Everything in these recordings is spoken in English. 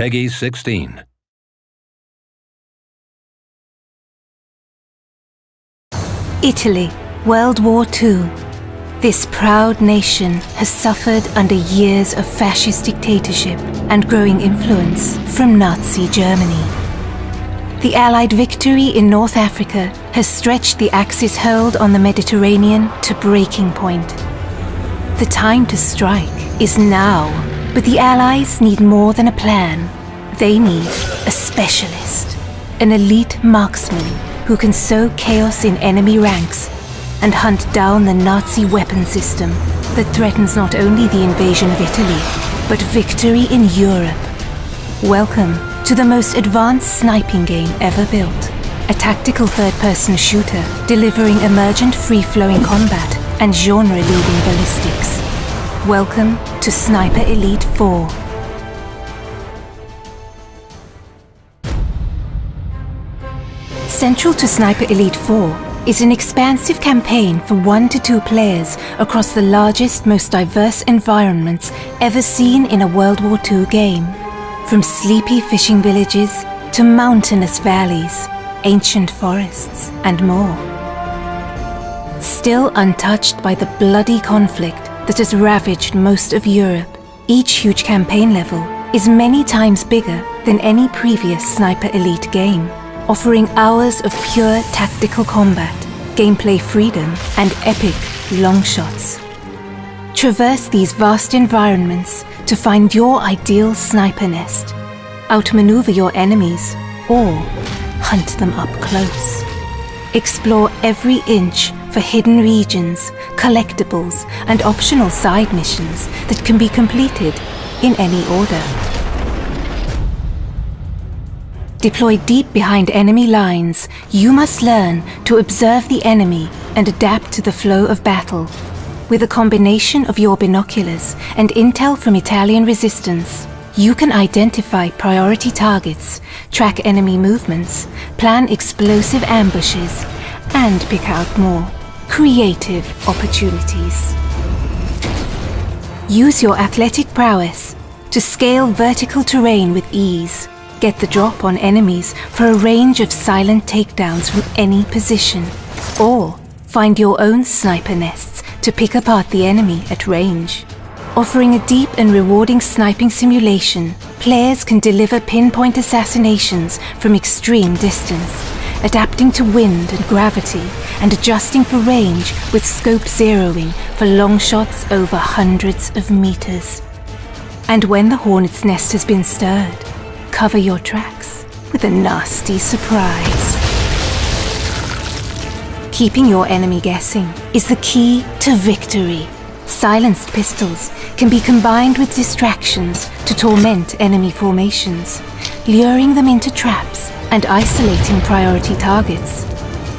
Peggy 16. Italy, World War II. This proud nation has suffered under years of fascist dictatorship and growing influence from Nazi Germany. The Allied victory in North Africa has stretched the Axis hold on the Mediterranean to breaking point. The time to strike is now, but the Allies need more than a plan. They need a specialist, an elite marksman who can sow chaos in enemy ranks and hunt down the Nazi weapon system that threatens not only the invasion of Italy, but victory in Europe. Welcome to the most advanced sniping game ever built. A tactical third-person shooter delivering emergent free-flowing combat and genre-leading ballistics. Welcome to Sniper Elite 4. Central to Sniper Elite 4 is an expansive campaign for 1 to 2 players across the largest, most diverse environments ever seen in a World War II game. From sleepy fishing villages to mountainous valleys, ancient forests, and more. Still untouched by the bloody conflict that has ravaged most of Europe, each huge campaign level is many times bigger than any previous Sniper Elite game, offering hours of pure tactical combat, gameplay freedom, and epic long shots. Traverse these vast environments to find your ideal sniper nest, outmaneuver your enemies, or hunt them up close. Explore every inch for hidden regions, collectibles, and optional side missions that can be completed in any order. Deployed deep behind enemy lines, you must learn to observe the enemy and adapt to the flow of battle. With a combination of your binoculars and intel from Italian resistance, you can identify priority targets, track enemy movements, plan explosive ambushes, and pick out more creative opportunities. Use your athletic prowess to scale vertical terrain with ease. Get the drop on enemies for a range of silent takedowns from any position, or find your own sniper nests to pick apart the enemy at range. Offering a deep and rewarding sniping simulation, players can deliver pinpoint assassinations from extreme distance, adapting to wind and gravity and adjusting for range with scope zeroing for long shots over hundreds of meters. And when the hornet's nest has been stirred, cover your tracks with a nasty surprise. Keeping your enemy guessing is the key to victory. Silenced pistols can be combined with distractions to torment enemy formations, luring them into traps and isolating priority targets.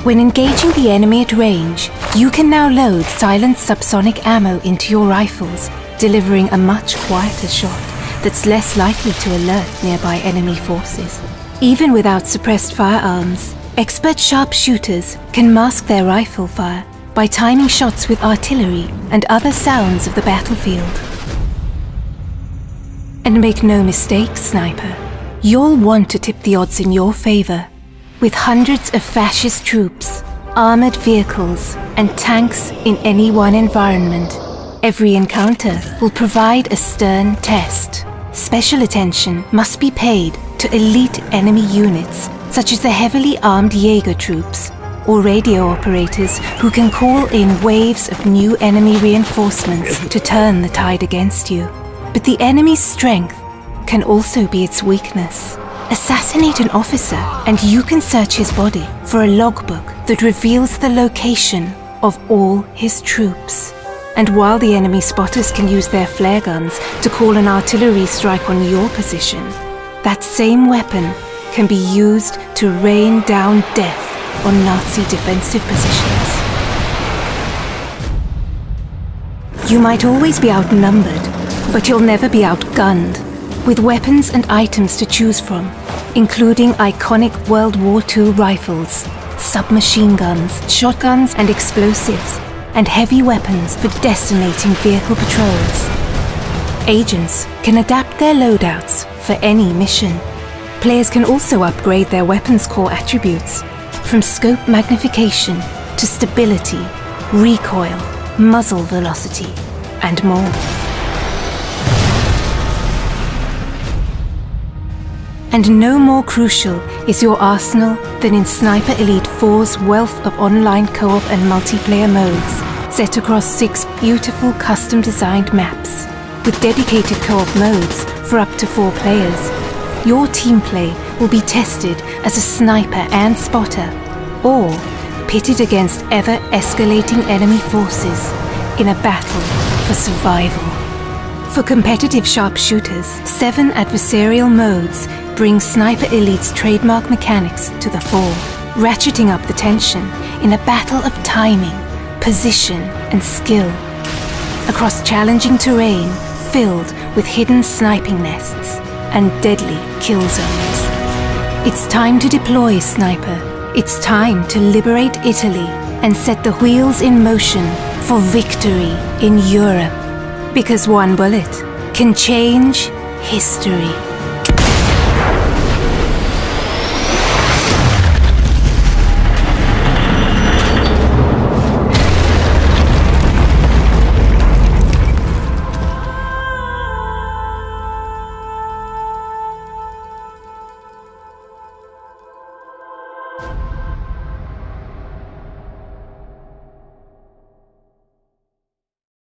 When engaging the enemy at range, you can now load silent subsonic ammo into your rifles, delivering a much quieter shot that's less likely to alert nearby enemy forces. Even without suppressed firearms, expert sharpshooters can mask their rifle fire by timing shots with artillery and other sounds of the battlefield. And make no mistake, sniper, you'll want to tip the odds in your favor. With hundreds of fascist troops, armored vehicles, and tanks in any one environment, every encounter will provide a stern test. Special attention must be paid to elite enemy units, such as the heavily armed Jaeger troops, or radio operators who can call in waves of new enemy reinforcements to turn the tide against you. But the enemy's strength can also be its weakness. Assassinate an officer and you can search his body for a logbook that reveals the location of all his troops. And while the enemy spotters can use their flare guns to call an artillery strike on your position, that same weapon can be used to rain down death on Nazi defensive positions. You might always be outnumbered, but you'll never be outgunned, with weapons and items to choose from, including iconic World War II rifles, submachine guns, shotguns and explosives, and heavy weapons for decimating vehicle patrols. Agents can adapt their loadouts for for any mission. Players can also upgrade their weapons core attributes, from scope magnification to stability, recoil, muzzle velocity, and more. And no more crucial is your arsenal than in Sniper Elite 4's wealth of online co-op and multiplayer modes, set across 6 beautiful custom-designed maps. With dedicated co-op modes for up to 4 players, your team play will be tested as a sniper and spotter, or pitted against ever-escalating enemy forces in a battle for survival. For competitive sharpshooters, 7 adversarial modes bring Sniper Elite's trademark mechanics to the fore, ratcheting up the tension in a battle of timing, position, and skill, across challenging terrain filled with hidden sniping nests and deadly kill zones. It's time to deploy, Sniper. It's time to liberate Italy and set the wheels in motion for victory in Europe. Because one bullet can change history.